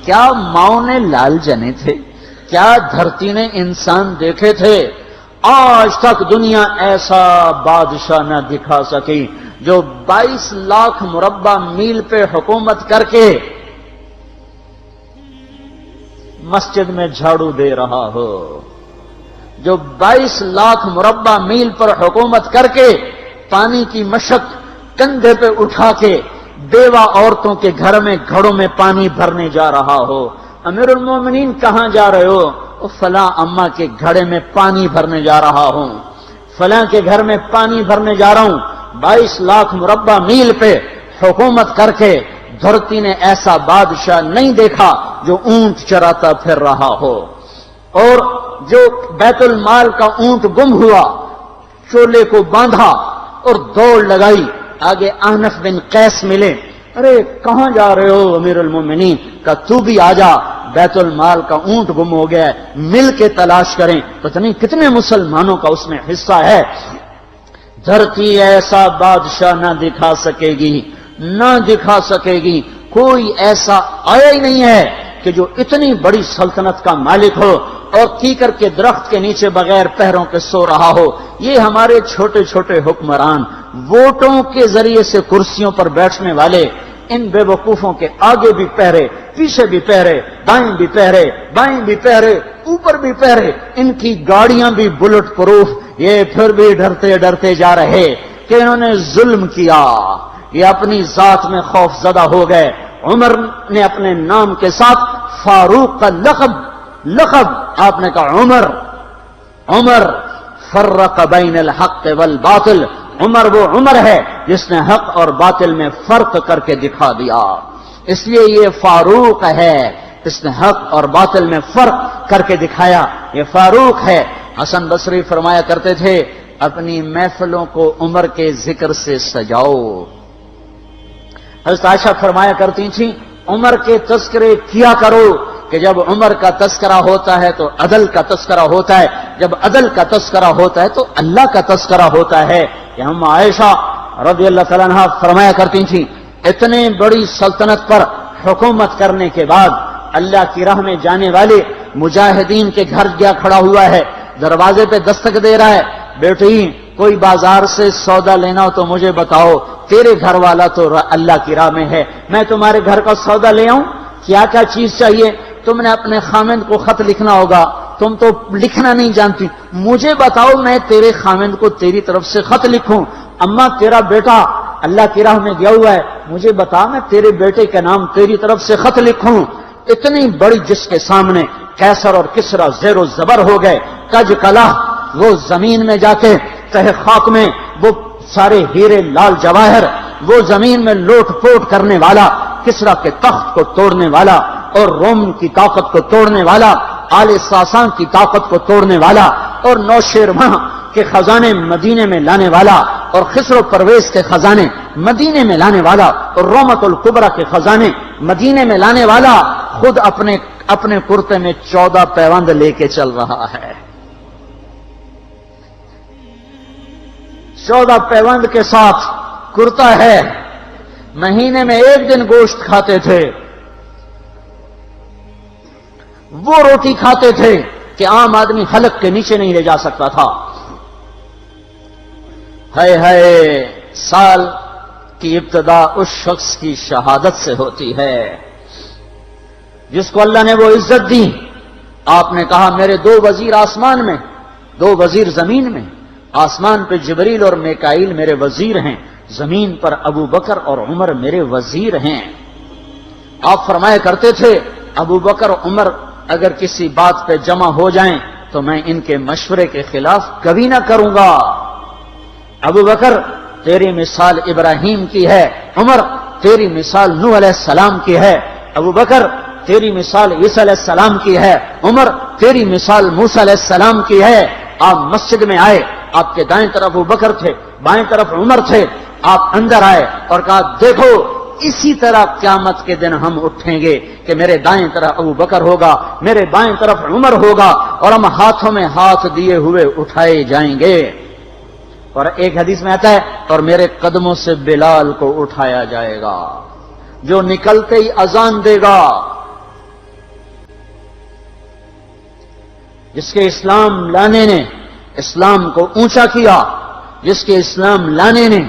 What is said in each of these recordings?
کیا ماؤں نے لال جنے تھے؟ کیا دھرتی نے انسان دیکھے تھے؟ آج تک دنیا ایسا بادشاہ نہ دکھا سکی جو 22 لاکھ مربع میل پہ حکومت کر کے مسجد میں جھاڑو دے رہا ہو، جو 22 لاکھ مربع میل پر حکومت کر کے پانی کی مشق کندھے پہ اٹھا کے بیوہ عورتوں کے گھر میں گھڑوں میں پانی بھرنے جا رہا ہو۔ امیر المومنین کہاں جا رہے ہو؟ فلاں اماں کے گھڑے میں پانی بھرنے جا رہا ہوں، فلاں کے گھر میں پانی بھرنے جا رہا ہوں۔ 22 لاکھ مربع میل پہ حکومت کر کے دھرتی نے ایسا بادشاہ نہیں دیکھا جو اونٹ چراتا پھر رہا ہو، اور جو بیت المال کا اونٹ گم ہوا، چولے کو باندھا اور دوڑ لگائی، آگے احنف بن قیس ملے، ارے کہاں جا رہے ہو امیر المومنین؟ کہ تو بھی آجا، بیت المال کا اونٹ گم ہو گیا ہے، مل کے تلاش کریں۔ پتہ نہیں کتنے مسلمانوں کا اس میں حصہ ہے۔ دھرتی ایسا بادشاہ نہ دکھا سکے گی، نہ دکھا سکے گی، کوئی ایسا آیا ہی نہیں ہے کہ جو اتنی بڑی سلطنت کا مالک ہو اور کیکر کے درخت کے نیچے بغیر پہروں کے سو رہا ہو۔ یہ ہمارے چھوٹے چھوٹے حکمران، ووٹوں کے ذریعے سے کرسیوں پر بیٹھنے والے، ان بے وقوفوں کے آگے بھی پہرے، پیچھے بھی پہرے، دائیں بھی پہرے، بائیں بھی پہرے، اوپر بھی پہرے، ان کی گاڑیاں بھی بلٹ پروف، یہ پھر بھی ڈرتے ڈرتے جا رہے کہ انہوں نے ظلم کیا، یہ اپنی ذات میں خوف زدہ ہو گئے۔ عمر نے اپنے نام کے ساتھ فاروق کا لقب آپ نے کہا عمر فرق بین الحق والباطل، عمر وہ عمر ہے جس نے حق اور باطل میں فرق کر کے دکھا دیا، اس لیے یہ فاروق ہے، اس نے حق اور باطل میں فرق کر کے دکھایا، یہ فاروق ہے۔ حسن بصری فرمایا کرتے تھے اپنی محفلوں کو عمر کے ذکر سے سجاؤ۔ حضرت عائشہ فرمایا کرتی تھیں عمر کے تذکرے کیا کرو کہ جب عمر کا تذکرہ ہوتا ہے تو عدل کا تذکرہ ہوتا ہے، جب عدل کا تذکرہ ہوتا ہے تو اللہ کا تذکرہ ہوتا ہے۔ کہ ہم عائشہ رضی اللہ تعالیٰ عنہا فرمایا کرتی تھیں اتنے بڑی سلطنت پر حکومت کرنے کے بعد اللہ کی راہ میں جانے والے مجاہدین کے گھر گیا کھڑا ہوا ہے، دروازے پہ دستک دے رہا ہے، بیٹی کوئی بازار سے سودا لینا ہو تو مجھے بتاؤ، تیرے گھر والا تو اللہ کی راہ میں ہے، میں تمہارے گھر کا سودا لے آؤں، کیا کیا چیز چاہیے؟ تم نے اپنے خامند کو خط لکھنا ہوگا، تم تو لکھنا نہیں جانتی، مجھے بتاؤ میں تیرے خامند کو تیری طرف سے خط لکھوں۔ اماں تیرا بیٹا اللہ کی راہ میں گیا ہوا ہے، مجھے بتا میں تیرے بیٹے کے نام تیری طرف سے خط لکھوں۔ اتنی بڑی جس کے سامنے قیصر اور کسرا زیر و زبر ہو گئے، کج کلا، وہ زمین میں جا کے تہ خاک میں وہ سارے ہیرے لال جواہر، وہ زمین میں لوٹ پوٹ کرنے والا، کسرا کے تخت کو توڑنے والا اور روم کی طاقت کو توڑنے والا، آل ساسان کی طاقت کو توڑنے والا اور نوشیروان کے خزانے مدینے میں لانے والا اور خسرو پرویز کے خزانے مدینے میں لانے والا اور رومت الکبرا کے خزانے مدینے میں لانے والا خود اپنے کرتے میں 14 پیوند لے کے چل رہا ہے۔ 14 پیوند کے ساتھ کرتا ہے، مہینے میں 1 دن گوشت کھاتے تھے، وہ روٹی کھاتے تھے کہ عام آدمی حلق کے نیچے نہیں لے جا سکتا تھا۔ ہے سال کی ابتدا اس شخص کی شہادت سے ہوتی ہے جس کو اللہ نے وہ عزت دی۔ آپ نے کہا میرے 2 وزیر آسمان میں، 2 وزیر زمین میں، آسمان پہ جبریل اور میکائیل میرے وزیر ہیں، زمین پر ابو بکر اور عمر میرے وزیر ہیں۔ آپ فرمایا کرتے تھے ابو بکر عمر اگر کسی بات پہ جمع ہو جائیں تو میں ان کے مشورے کے خلاف کبھی نہ کروں گا۔ ابو بکر تیری مثال ابراہیم کی ہے، عمر تیری مثال نوح علیہ السلام کی ہے، ابو بکر تیری مثال عیسیٰ علیہ السلام کی ہے، عمر تیری مثال موسیٰ علیہ السلام کی ہے۔ آپ مسجد میں آئے، آپ کے دائیں طرف ابو بکر تھے، بائیں طرف عمر تھے، آپ اندر آئے اور کہا دیکھو اسی طرح قیامت کے دن ہم اٹھیں گے کہ میرے دائیں طرف ابو بکر ہوگا، میرے بائیں طرف عمر ہوگا اور ہم ہاتھوں میں ہاتھ دیے ہوئے اٹھائے جائیں گے۔ اور ایک حدیث میں آتا ہے اور میرے قدموں سے بلال کو اٹھایا جائے گا جو نکلتے ہی اذان دے گا، جس کے اسلام لانے نے اسلام کو اونچا کیا، جس کے اسلام لانے نے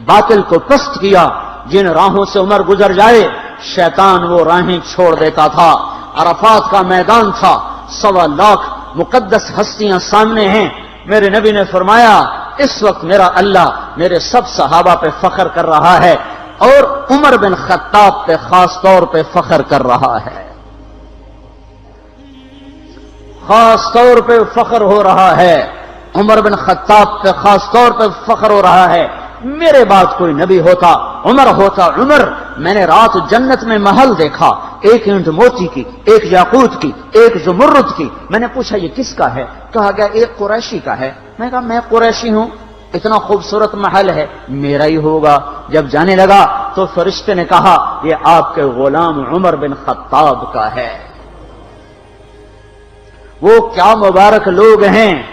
باطل کو پست کیا، جن راہوں سے عمر گزر جائے شیطان وہ راہیں چھوڑ دیتا تھا۔ عرفات کا میدان تھا، 1.25 لاکھ مقدس ہستیاں سامنے ہیں۔ میرے نبی نے فرمایا اس وقت میرا اللہ میرے سب صحابہ پہ فخر کر رہا ہے اور عمر بن خطاب پہ خاص طور پہ فخر کر رہا ہے، خاص طور پہ فخر ہو رہا ہے، عمر بن خطاب پہ خاص طور پہ فخر ہو رہا ہے۔ میرے بعد کوئی نبی ہوتا عمر ہوتا۔ عمر، میں نے رات جنت میں محل دیکھا، ایک اینٹ موتی کی، ایک یاقوت کی، ایک زمرد کی۔ میں نے پوچھا یہ کس کا ہے؟ کہا گیا ایک قریشی کا ہے۔ میں کہا میں قریشی ہوں، اتنا خوبصورت محل ہے، میرا ہی ہوگا۔ جب جانے لگا تو فرشتے نے کہا یہ آپ کے غلام عمر بن خطاب کا ہے۔ وہ کیا مبارک لوگ ہیں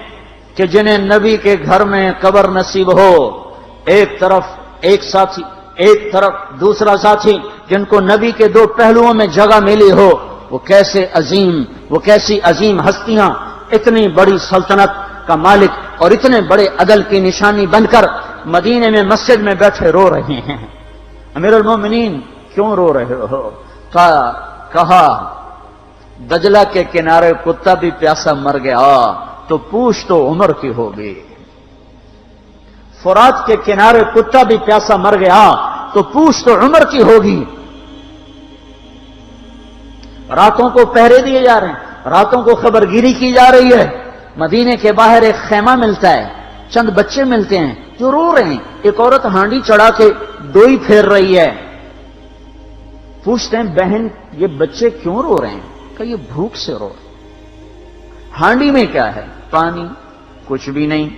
کہ جنہیں نبی کے گھر میں قبر نصیب ہو، ایک طرف ایک ساتھی، ایک طرف دوسرا ساتھی، جن کو نبی کے دو پہلوؤں میں جگہ ملی ہو۔ وہ کیسی عظیم ہستیاں، اتنی بڑی سلطنت کا مالک اور اتنے بڑے عدل کی نشانی بن کر مدینے میں مسجد میں بیٹھے رو رہے ہیں۔ امیر المومنین کیوں رو رہے ہو؟ کہا دجلہ کے کنارے کتا بھی پیاسا مر گیا تو پوچھ تو عمر کی ہوگی، فرات کے کنارے کتا بھی پیاسا مر گیا تو پوچھ تو عمر کی ہوگی۔ راتوں کو پہرے دیے جا رہے ہیں، راتوں کو خبرگیری کی جا رہی ہے۔ مدینے کے باہر ایک خیمہ ملتا ہے، چند بچے ملتے ہیں جو رو رہے ہیں۔ ایک عورت ہانڈی چڑھا کے ڈوئی پھیر رہی ہے۔ پوچھتے ہیں بہن یہ بچے کیوں رو رہے ہیں؟ کہ یہ بھوک سے رو رہے ہیں۔ ہانڈی میں کیا ہے؟ پانی، کچھ بھی نہیں۔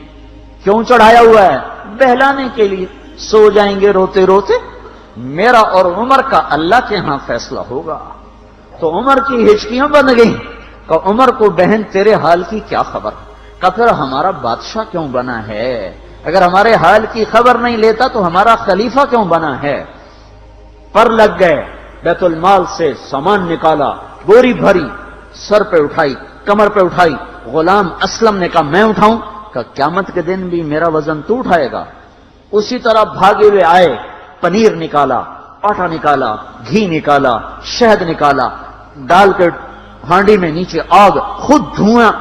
کیوں چڑھایا ہوا ہے؟ بہلانے کے لیے، سو جائیں گے روتے روتے۔ میرا اور عمر کا اللہ کے ہاں فیصلہ ہوگا۔ تو عمر کی ہچکیاں بن گئیں کہ عمر کو بہن تیرے حال کی کیا خبر؟ کہ پھر ہمارا بادشاہ کیوں بنا ہے؟ اگر ہمارے حال کی خبر نہیں لیتا تو ہمارا خلیفہ کیوں بنا ہے؟ پر لگ گئے، بیت المال سے سامان نکالا، بوری بھری، سر پہ اٹھائی، کمر پہ اٹھائی۔ غلام اسلم نے کہا میں اٹھاؤں؟ کہ قیامت کے دن بھی میرا وزن تو اٹھائے گا۔ اسی طرح بھاگے ہوئے آئے، پنیر نکالا، آٹا نکالا، گھی نکالا، شہد نکالا، ڈال کے ہانڈی میں نیچے آگ، خود دھواں،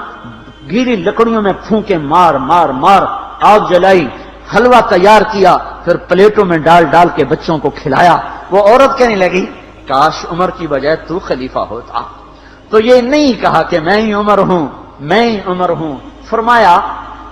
گیلی لکڑیوں میں پھونکے مار مار مار آگ جلائی، حلوہ تیار کیا، پھر پلیٹوں میں ڈال ڈال کے بچوں کو کھلایا۔ وہ عورت کہنے لگی کاش عمر کی بجائے تو خلیفہ ہوتا۔ تو یہ نہیں کہا کہ میں ہی عمر ہوں، میں ہی عمر ہوں۔ فرمایا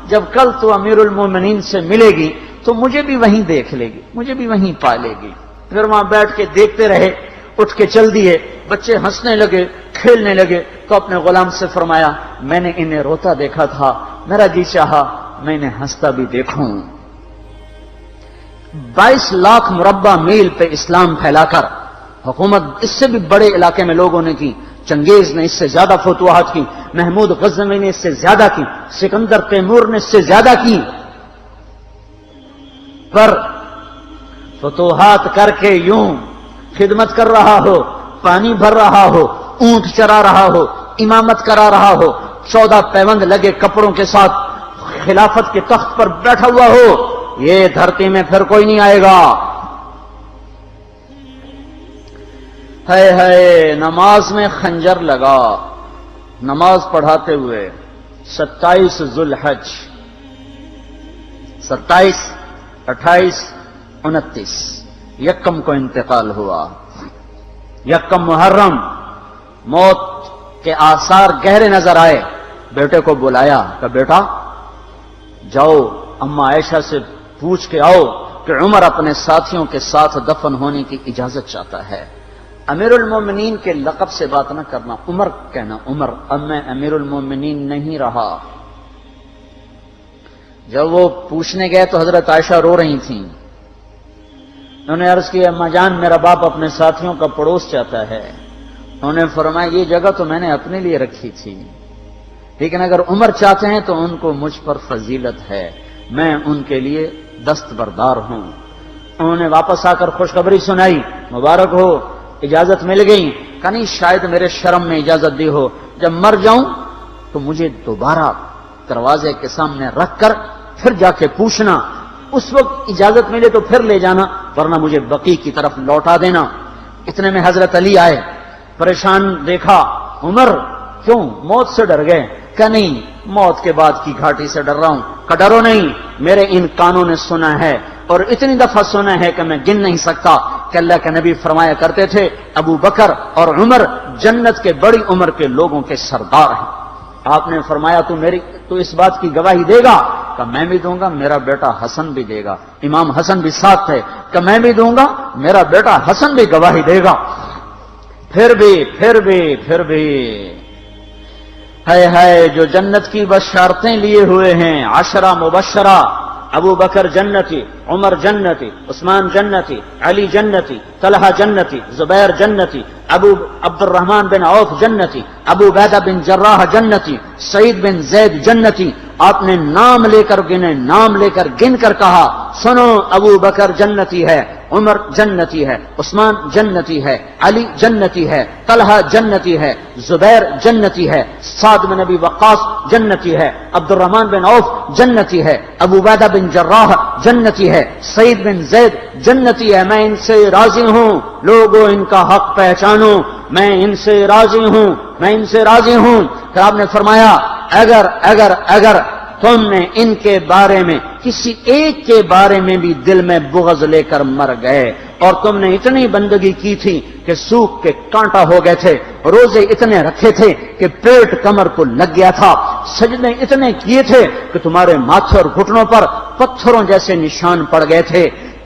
جب کل تو امیر المومنین سے ملے گی تو مجھے بھی وہیں دیکھ لے گی، مجھے بھی وہیں پا لے گی۔ پھر وہاں بیٹھ کے دیکھتے رہے، اٹھ کے چل دیے۔ بچے ہنسنے لگے، کھیلنے لگے تو اپنے غلام سے فرمایا میں نے انہیں روتا دیکھا تھا، میرا جی چاہا میں انہیں ہنستا بھی دیکھوں۔ 22 لاکھ مربع میل پہ اسلام پھیلا کر حکومت اس سے بھی بڑے علاقے میں لوگوں نے کی۔ چنگیز نے اس سے زیادہ فتوحات کی، محمود غزنوی نے اس سے زیادہ کی، سکندر تیمور نے اس سے زیادہ کی۔ پر فتوحات کر کے یوں خدمت کر رہا ہو، پانی بھر رہا ہو، اونٹ چرا رہا ہو، امامت کرا رہا ہو، 14 پیوند لگے کپڑوں کے ساتھ خلافت کے تخت پر بیٹھا ہوا ہو، یہ دھرتی میں پھر کوئی نہیں آئے گا۔ ہے نماز میں خنجر لگا، نماز پڑھاتے ہوئے 27 ذوالحج، 27، 28، 29 یکم کو انتقال ہوا۔ یکم محرم موت کے آثار گہرے نظر آئے۔ بیٹے کو بلایا کہ بیٹا جاؤ اما عائشہ سے پوچھ کے آؤ کہ عمر اپنے ساتھیوں کے ساتھ دفن ہونے کی اجازت چاہتا ہے۔ امیر المومنین کے لقب سے بات نہ کرنا، عمر کہنا، عمر اب میں امیر المومنین نہیں رہا۔ جب وہ پوچھنے گئے تو حضرت عائشہ رو رہی تھیں۔ انہوں نے عرض کیا اما جان میرا باپ اپنے ساتھیوں کا پڑوس چاہتا ہے۔ انہوں نے فرمایا یہ جگہ تو میں نے اپنے لیے رکھی تھی، لیکن اگر عمر چاہتے ہیں تو ان کو مجھ پر فضیلت ہے، میں ان کے لیے دستبردار ہوں۔ انہوں نے واپس آ کر خوشخبری سنائی، مبارک ہو اجازت مل گئی۔ کہ نہیں شاید میرے شرم میں اجازت دی ہو، جب مر جاؤں تو مجھے دوبارہ دروازے کے سامنے رکھ کر پھر جا کے پوچھنا، اس وقت اجازت ملے تو پھر لے جانا، ورنہ مجھے بقیع کی طرف لوٹا دینا۔ اتنے میں حضرت علی آئے، پریشان دیکھا، عمر کیوں موت سے ڈر گئے؟ کہ نہیں، موت کے بعد کی گھاٹی سے ڈر رہا ہوں۔ کہ ڈرو نہیں، میرے ان کانوں نے سنا ہے اور اتنی دفعہ سنا ہے کہ میں گن نہیں سکتا کہ اللہ کے نبی فرمایا کرتے تھے ابو بکر اور عمر جنت کے بڑی عمر کے لوگوں کے سردار ہیں۔ آپ نے فرمایا تو اس بات کی گواہی دے گا؟ کہ میں بھی دوں گا، میرا بیٹا حسن بھی دے گا۔ امام حسن بھی ساتھ تھے۔ کہ میں بھی دوں گا، میرا بیٹا حسن بھی گواہی دے گا۔ پھر بھی ہے جو جنت کی بشارتیں لیے ہوئے ہیں، 10 مبشرہ، ابو بکر جنتی، عمر جنتی، عثمان جنتی، علی جنتی، طلحہ جنتی، زبیر جنتی، ابو عبد الرحمن بن عوف جنتی، ابو عبیدہ بن جراح جنتی، سعید بن زید جنتی۔ آپ نے نام لے کر گنے، نام لے کر گن کر کہا، سنو ابو بکر جنتی ہے، عمر جنتی ہے، عثمان جنتی ہے، علی جنتی ہے، طلحہ جنتی ہے، زبیر جنتی ہے، سعد بن ابی وقاص جنتی ہے، عبد الرحمن بن عوف جنتی ہے، ابو عبیدہ بن جراح جنتی ہے، سعید بن زید جنتی ہے۔ میں ان سے راضی ہوں، لوگوں ان کا حق پہچانو، میں ان سے راضی ہوں، میں ان سے راضی ہوں۔ پھر آپ نے فرمایا اگر تم نے ان کے بارے میں کسی ایک کے بارے میں بھی دل میں بغض لے کر مر گئے، اور تم نے اتنی بندگی کی تھی کہ سوکھ کے کانٹا ہو گئے تھے، روزے اتنے رکھے تھے کہ پیٹ کمر کو لگ گیا تھا، سجدے اتنے کیے تھے کہ تمہارے ماتھے اور گھٹنوں پر پتھروں جیسے نشان پڑ گئے تھے،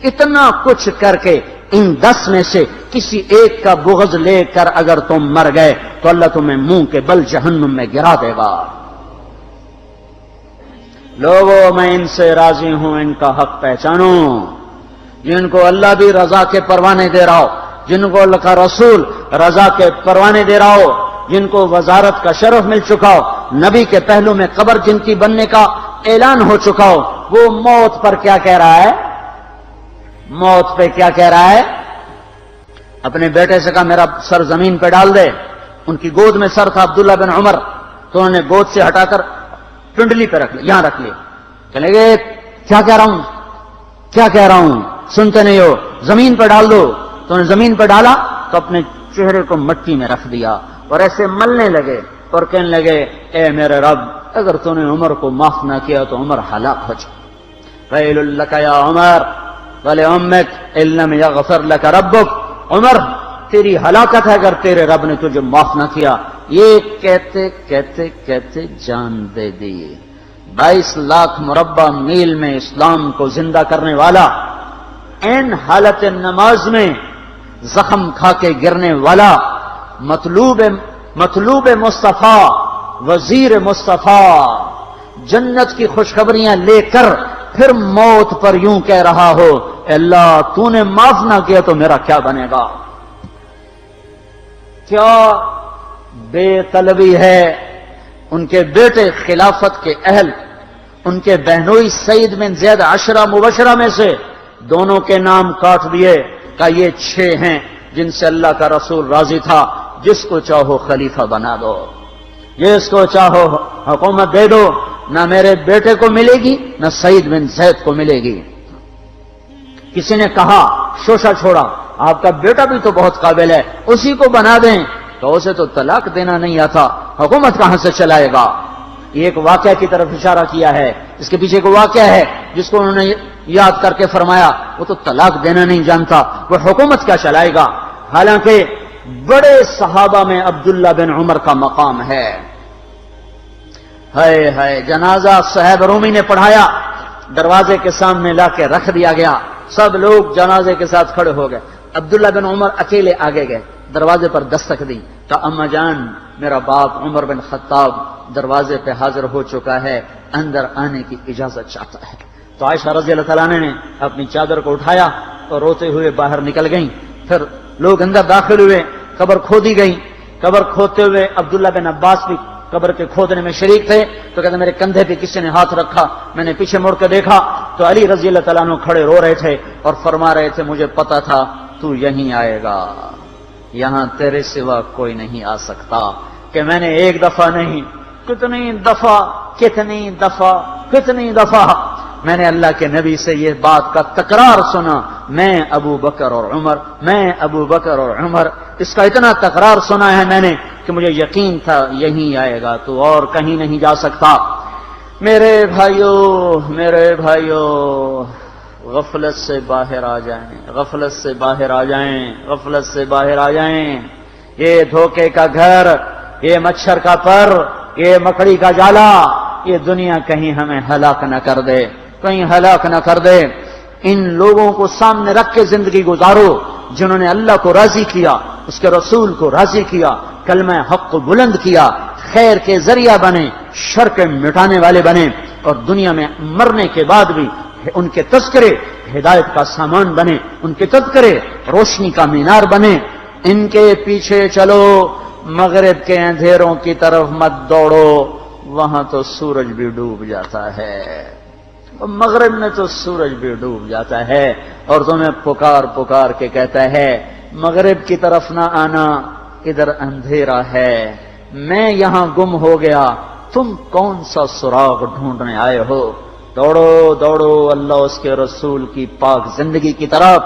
اتنا کچھ کر کے ان 10 میں سے کسی ایک کا بغض لے کر اگر تم مر گئے تو اللہ تمہیں منہ کے بل جہنم میں گرا دے گا۔ لوگوں میں ان سے راضی ہوں، ان کا حق پہچانو، جن کو اللہ بھی رضا کے پروانے دے رہا ہو، جن کو اللہ کا رسول رضا کے پروانے دے رہا ہو، جن کو وزارت کا شرف مل چکا ہو، نبی کے پہلو میں قبر جن کی بننے کا اعلان ہو چکا ہو، وہ موت پر کیا کہہ رہا ہے؟ موت پہ کیا کہہ رہا ہے؟ اپنے بیٹے سے کہا میرا سر زمین پہ ڈال دے۔ ان کی گود میں سر تھا عبداللہ بن عمر، تو انہوں نے گود سے ہٹا کر پنڈلی پہ رکھ لیا، یہاں رکھ لیا۔ چلے گئے، کیا کہہ رہا ہوں سنتے نہیں ہو، زمین پہ ڈال دو۔ تو انہوں نے زمین پہ ڈالا تو اپنے چہرے کو مٹی میں رکھ دیا اور ایسے ملنے لگے اور کہنے لگے، اے میرے رب، اگر تو نے عمر کو معاف نہ کیا تو عمر ہلاک ہو جائے۔ ویل لک یا عمر ولامک ان لم یغفر لک ربک، عمر تیری ہلاکت ہے اگر تیرے رب نے تجھے معاف نہ کیا۔ یہ کہتے کہتے کہتے جان دے دی۔ 22 لاکھ مربع میل میں اسلام کو زندہ کرنے والا، این حالت نماز میں زخم کھا کے گرنے والا، مطلوب مصطفیٰ، وزیر مصطفیٰ، جنت کی خوشخبریاں لے کر پھر موت پر یوں کہہ رہا ہو، اللہ تو نے معاف نہ کیا تو میرا کیا بنے گا؟ کیا بے طلبی ہے۔ ان کے بیٹے خلافت کے اہل، ان کے بہنوئی سعید بن زید 10 مبشرہ میں سے دونوں کے نام کاٹ دیے، کہ یہ 6 ہیں جن سے اللہ کا رسول راضی تھا، جس کو چاہو خلیفہ بنا دو، جس کو چاہو حکومت دے دو، نہ میرے بیٹے کو ملے گی نہ سعید بن زید کو ملے گی۔ کسی نے کہا شوشہ چھوڑا، آپ کا بیٹا بھی تو بہت قابل ہے، اسی کو بنا دیں۔ تو اسے تو طلاق دینا نہیں آتا، حکومت کہاں سے چلائے گا؟ یہ ایک واقعہ کی طرف اشارہ کیا ہے، اس کے پیچھے ایک واقعہ ہے جس کو انہوں نے یاد کر کے فرمایا، وہ تو طلاق دینا نہیں جانتا، وہ حکومت کیا چلائے گا؟ حالانکہ بڑے صحابہ میں عبداللہ بن عمر کا مقام ہے۔ ہے جنازہ صہیب رومی نے پڑھایا، دروازے کے سامنے لا کے رکھ دیا گیا، سب لوگ جنازے کے ساتھ کھڑے ہو گئے، عبداللہ بن عمر اکیلے آگے گئے، دروازے پر دستک دی تو اما جان میرا باپ عمر بن خطاب دروازے پہ حاضر ہو چکا ہے، اندر آنے کی اجازت چاہتا ہے۔ تو عائشہ رضی اللہ تعالیٰ نے اپنی چادر کو اٹھایا اور روتے ہوئے باہر نکل گئیں۔ پھر لوگ اندر داخل ہوئے، قبر کھودی گئی، قبر کھودتے ہوئے عبداللہ بن عباس بھی قبر کے کھودنے میں شریک تھے، تو کہتے میرے کندھے پہ کسی نے ہاتھ رکھا، میں نے پیچھے مڑ کے دیکھا تو علی رضی اللہ تعالیٰ عنہ کھڑے رو رہے تھے اور فرما رہے تھے مجھے پتا تھا تو یہیں آئے گا، یہاں تیرے سوا کوئی نہیں آ سکتا، کہ میں نے ایک دفعہ نہیں کتنی دفعہ میں نے اللہ کے نبی سے یہ بات کا تکرار سنا، میں ابو بکر اور عمر، اس کا اتنا تکرار سنا ہے میں نے کہ مجھے یقین تھا یہیں آئے گا، تو اور کہیں نہیں جا سکتا۔ میرے بھائیو غفلت سے باہر آ جائیں، یہ دھوکے کا گھر، یہ مچھر کا پر، یہ مکڑی کا جالا، یہ دنیا کہیں ہمیں ہلاک نہ کر دے۔ ان لوگوں کو سامنے رکھ کے زندگی گزارو جنہوں نے اللہ کو راضی کیا، اس کے رسول کو راضی کیا، کلمہ حق کو بلند کیا، خیر کے ذریعہ بنے، شر کے مٹانے والے بنے، اور دنیا میں مرنے کے بعد بھی ان کے تذکرے ہدایت کا سامان بنے، ان کے تذکرے روشنی کا مینار بنے۔ ان کے پیچھے چلو، مغرب کے اندھیروں کی طرف مت دوڑو، وہاں تو سورج بھی ڈوب جاتا ہے، مغرب میں تو سورج بھی ڈوب جاتا ہے، اور تمہیں پکار کے کہتا ہے مغرب کی طرف نہ آنا، ادھر اندھیرا ہے، میں یہاں گم ہو گیا، تم کون سا سراغ ڈھونڈنے آئے ہو؟ دوڑو اللہ اس کے رسول کی پاک زندگی کی طرف،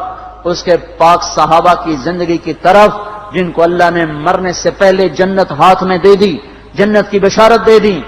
اس کے پاک صحابہ کی زندگی کی طرف، جن کو اللہ نے مرنے سے پہلے جنت ہاتھ میں دے دی، جنت کی بشارت دے دی۔